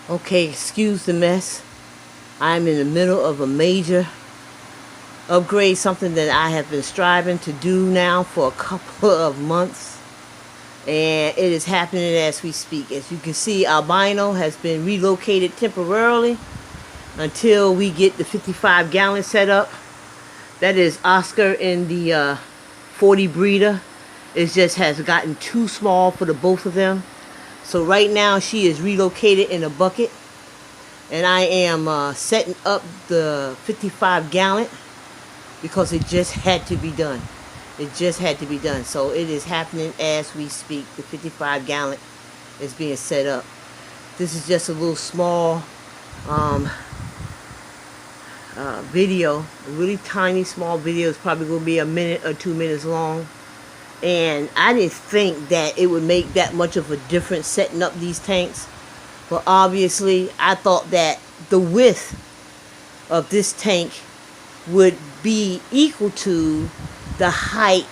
Okay, excuse the mess. I'm in the middle of a major upgrade, something that I have been striving to do now for a couple of months. And it is happening as we speak. As you can see, Albino has been relocated temporarily until we get the 55-gallon set up. That is Oscar in the 40 breeder. It just has gotten too small for the both of them. So right now she is relocated in a bucket. And I am setting up the 55-gallon because it just had to be done. It just had to be done. So it is happening as we speak. The 55-gallon is being set up. This is just a little small video. A really tiny small video. It's probably going to be a minute or 2 minutes long. And I didn't think that it would make that much of a difference setting up these tanks. But obviously, I thought that the width of this tank would be equal to the height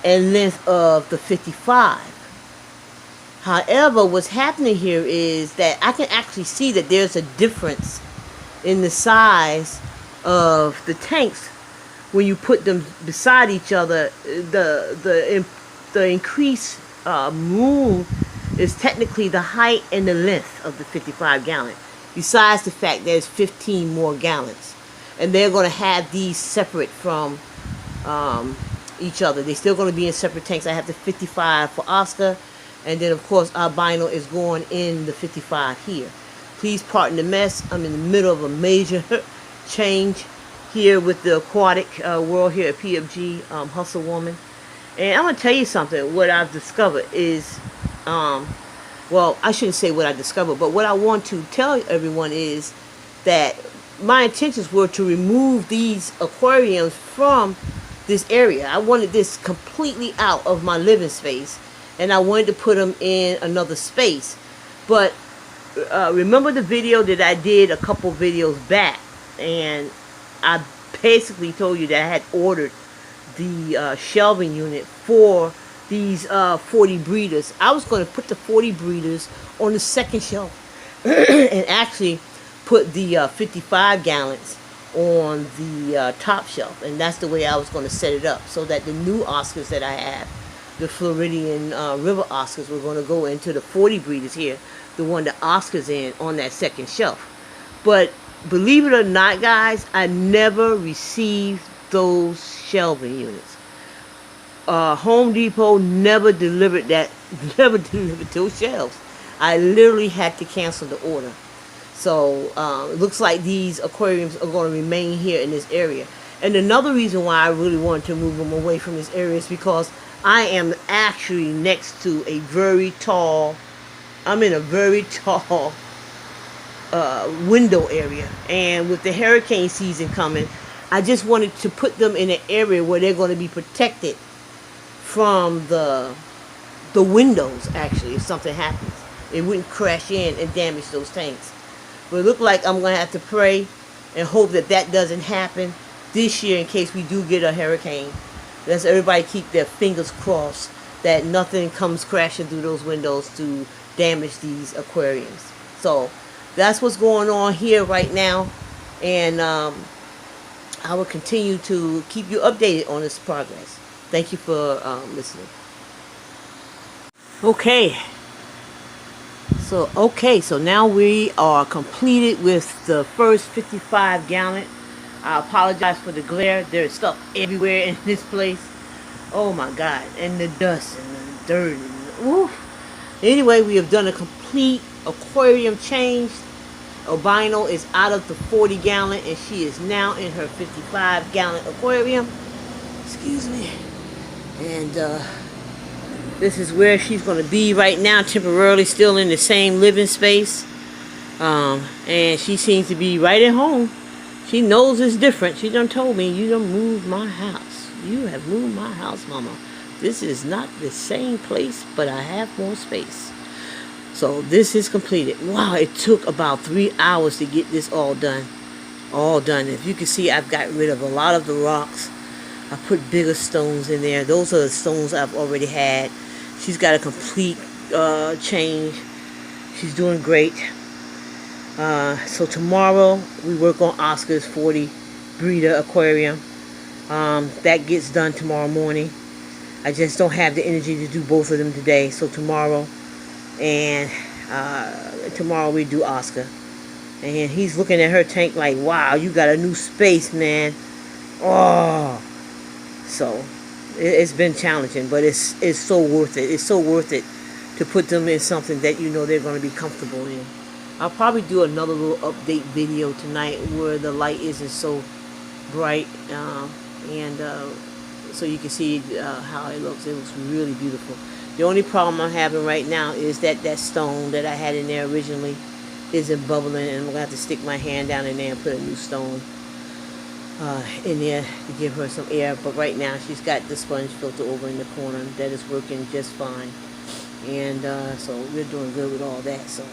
and length of the 55. However, what's happening here is that I can actually see that there's a difference in the size of the tanks when you put them beside each other. The increased room is technically the height and the length of the 55-gallon. Besides the fact there's 15 more gallons, and they're going to have these separate from each other. They're still going to be in separate tanks. I have the 55 for Oscar, and then of course Albino is going in the 55 here. Please pardon the mess. I'm in the middle of a major change here with the aquatic world here at PFG Hustle Woman. And I'm going to tell you something. What I've discovered is, well, I shouldn't say what I discovered, but what I want to tell everyone is that my intentions were to remove these aquariums from this area. I wanted this completely out of my living space, and I wanted to put them in another space. But remember the video that I did a couple videos back, and I basically told you that I had ordered the shelving unit for these 40 breeders. I was going to put the 40 breeders on the second shelf and actually put the 55 gallons on the top shelf, and that's the way I was going to set it up, so that the new Oscars that I have, the Floridian River Oscars, were going to go into the 40 breeders here, the one that Oscar's in on that second shelf. But believe it or not, guys, I never received those shelving units. Home Depot never delivered those shelves. I literally had to cancel the order. So it looks like these aquariums are going to remain here in this area. And another reason why I really wanted to move them away from this area is because I am actually next to a very tall, I'm in a very tall window area. And with the hurricane season coming, I just wanted to put them in an area where they're going to be protected from the windows, actually, if something happens. It wouldn't crash in and damage those tanks. But it looked like I'm going to have to pray and hope that that doesn't happen this year in case we do get a hurricane. Let's everybody keep their fingers crossed that nothing comes crashing through those windows to damage these aquariums. So that's what's going on here right now. And I will continue to keep you updated on this progress. Thank you for listening. Okay, so now we are completed with the first 55 gallon. I apologize for the glare. There's stuff everywhere in this place. Oh my God, and the dust and the dirt. Anyway, we have done a complete aquarium change. Albino is out of the 40 gallon and she is now in her 55 gallon aquarium. Excuse me. And this is where she's going to be right now, temporarily, still in the same living space. And she seems to be right at home. She knows it's different. She done told me, you done moved my house. You have moved my house, Mama. This is not the same place, but I have more space. So this is completed. Wow, it took about 3 hours to get this all done. All done. If you can see, I've got rid of a lot of the rocks. I put bigger stones in there. Those are the stones I've already had. She's got a complete change. She's doing great. So tomorrow we work on Oscar's 40 breeder aquarium. That gets done tomorrow morning. I just don't have the energy to do both of them today. So tomorrow, and tomorrow we do Oscar. And he's looking at her tank like, wow, you got a new space, man. Oh, so it's been challenging, but it's so worth it. It's so worth it to put them in something that you know they're going to be comfortable in. I'll probably do another little update video tonight where the light isn't so bright, and so you can see how it looks. It looks really beautiful. The only problem I'm having right now is that stone that I had in there originally isn't bubbling, and I'm gonna have to stick my hand down in there and put a new stone in there to give her some air. But right now she's got the sponge filter over in the corner that is working just fine, and so we're doing good with all that. So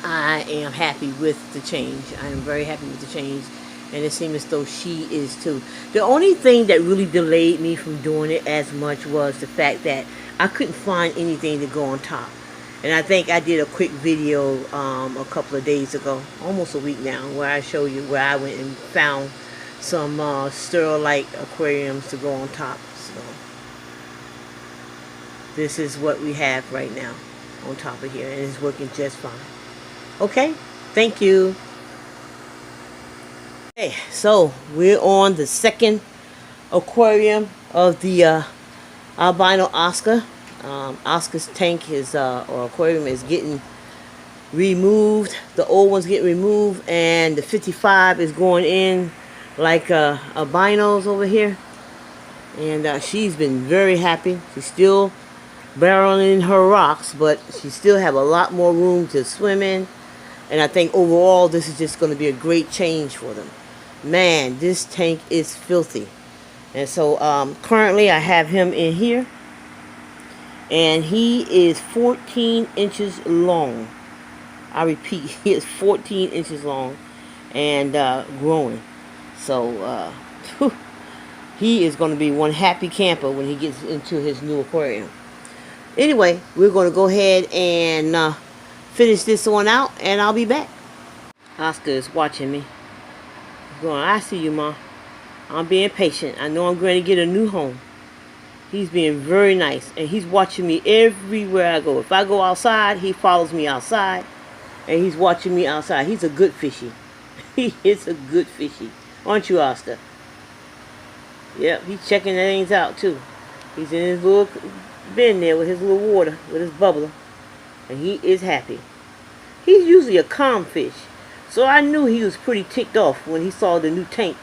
I am happy with the change. I am very happy with the change, and it seems as though she is too. The only thing that really delayed me from doing it as much was the fact that I couldn't find anything to go on top. And I think I did a quick video a couple of days ago, almost a week now, where I show you where I went and found some Sterlite aquariums to go on top. So this is what we have right now on top of here, and it's working just fine. Okay, thank you. Okay, so we're on the second aquarium of the albino Oscar. Oscar's tank is or aquarium is getting removed. The old one's getting removed, and the 55 is going in like albinos over here. And she's been very happy. She's still barreling her rocks, but she still have a lot more room to swim in. And I think overall this is just going to be a great change for them. Man, this tank is filthy. And so currently I have him in here, and he is 14 inches long. I repeat, he is 14 inches long and growing. So he is going to be one happy camper when he gets into his new aquarium. Anyway, we're going to go ahead and finish this one out, and I'll be back. Oscar is watching me. He's going, I see you, Ma. I'm being patient. I know I'm going to get a new home. He's being very nice, and he's watching me everywhere I go. If I go outside, he follows me outside, and he's watching me outside. He's a good fishy. He is a good fishy. Aren't you, Oscar? Yep, he's checking things out, too. He's in his little bin there with his little water, with his bubbler, and he is happy. He's usually a calm fish, so I knew he was pretty ticked off when he saw the new tank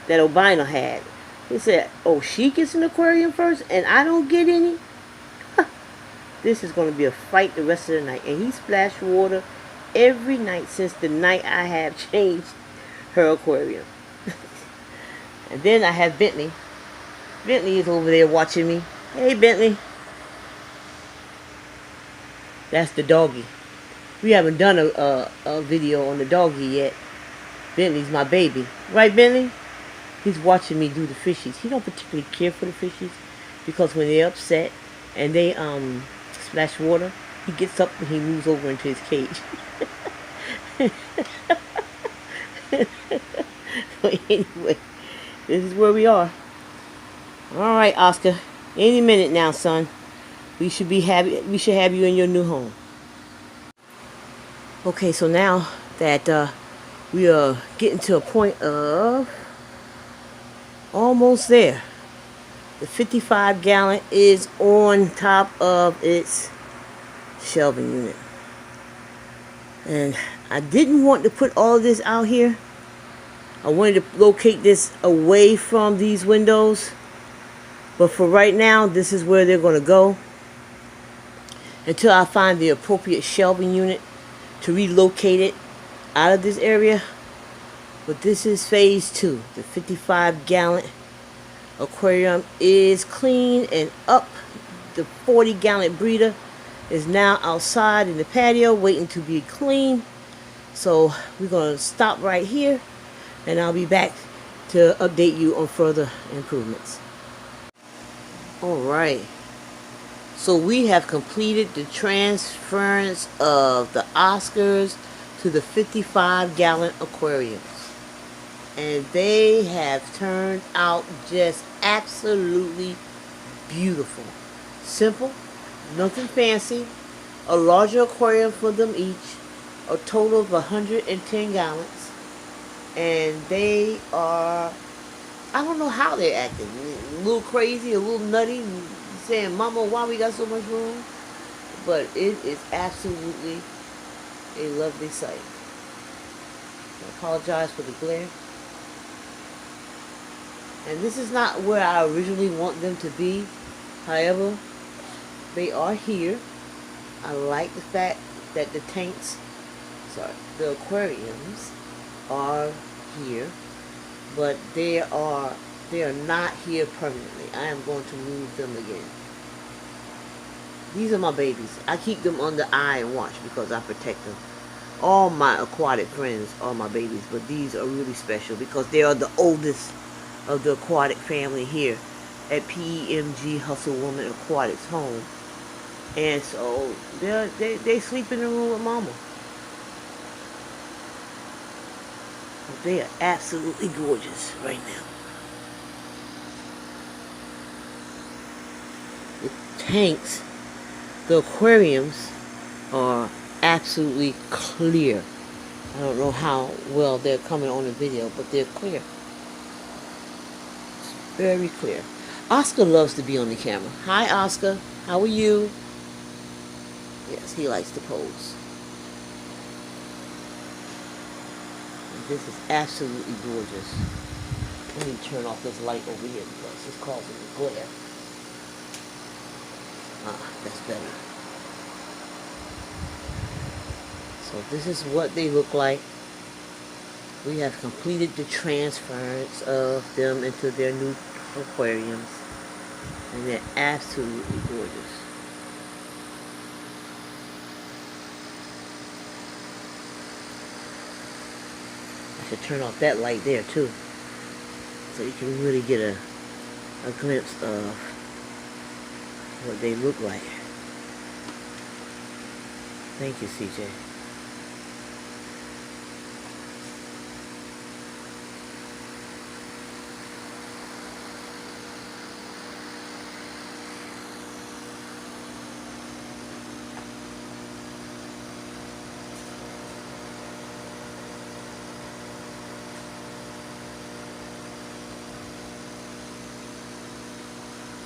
that albino had. He said, oh, she gets an aquarium first and I don't get any? This is going to be a fight the rest of the night. And he splashed water every night since the night I have changed her aquarium. And then I have Bentley. Bentley is over there watching me. Hey, Bentley. That's the doggy. We haven't done a video on the doggy yet. Bentley's my baby. Right, Bentley? He's watching me do the fishies. He don't particularly care for the fishies, because when they're upset and they splash water, he gets up and he moves over into his cage. But anyway, this is where we are. All right, Oscar. Any minute now, son. We should be happy. We should have you in your new home. Okay, so now that we are getting to a point of almost there. The 55-gallon is on top of its shelving unit. And I didn't want to put all of this out here. I wanted to locate this away from these windows. But for right now, this is where they're going to go, until I find the appropriate shelving unit to relocate it out of this area. But this is phase 2. The 55-gallon aquarium is clean and up. The 40-gallon breeder is now outside in the patio waiting to be clean. So we're going to stop right here, and I'll be back to update you on further improvements. Alright, so we have completed the transference of the Oscars to the 55-gallon aquariums. And they have turned out just absolutely beautiful. Simple, nothing fancy. A larger aquarium for them each. A total of 110 gallons. And they are, I don't know how they're acting. A little crazy, a little nutty, saying, "Mama, why we got so much room?" But it is absolutely a lovely sight. I apologize for the glare. And this is not where I originally want them to be. However, they are here. I like the fact that the tanks, the aquariums are here, but they are not here permanently. I am going to move them again. These are my babies. I keep them under eye and watch because I protect them. All my aquatic friends are my babies, but these are really special because they are the oldest of the aquatic family here at PEMG Hustle Woman Aquatics home. And so they sleep in the room with Mama. But they are absolutely gorgeous right now. The tanks, the aquariums are absolutely clear. I don't know how well they're coming on the video, but they're clear. Very clear. Oscar loves to be on the camera. Hi, Oscar. How are you? Yes, he likes to pose. And this is absolutely gorgeous. Let me turn off this light over here because it's causing me glare. That's better. So this is what they look like. We have completed the transference of them into their new aquariums. And they're absolutely gorgeous. I should turn off that light there too, so you can really get a glimpse of what they look like. Thank you, CJ.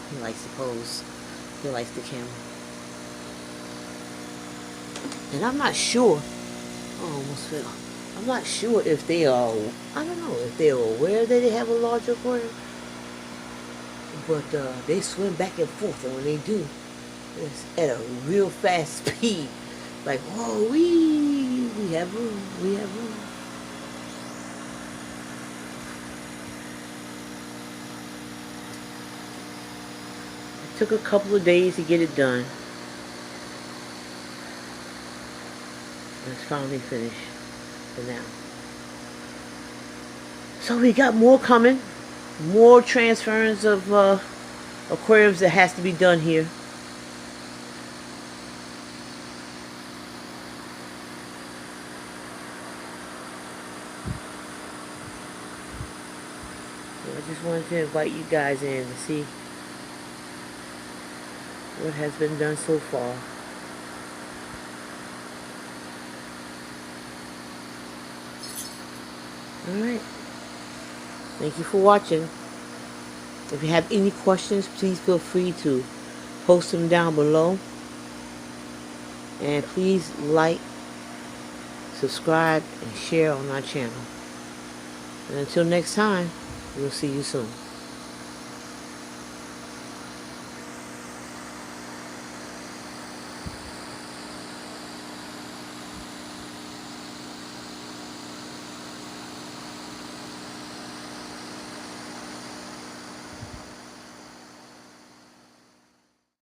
He likes to pose. He likes the camera. And I'm not sure. Oh, almost fell. I'm not sure if they are, I don't know, if they're aware that they have a larger aquarium. But they swim back and forth, and when they do, it's at a real fast speed. Like, whoa, we have room, we have room. It took a couple of days to get it done. It's finally finished for now. So we got more coming. More transference of aquariums that has to be done here. So I just wanted to invite you guys in to see what has been done so far. Alright. Thank you for watching. If you have any questions, please feel free to post them down below. And please like, subscribe, and share on our channel. And until next time, we'll see you soon.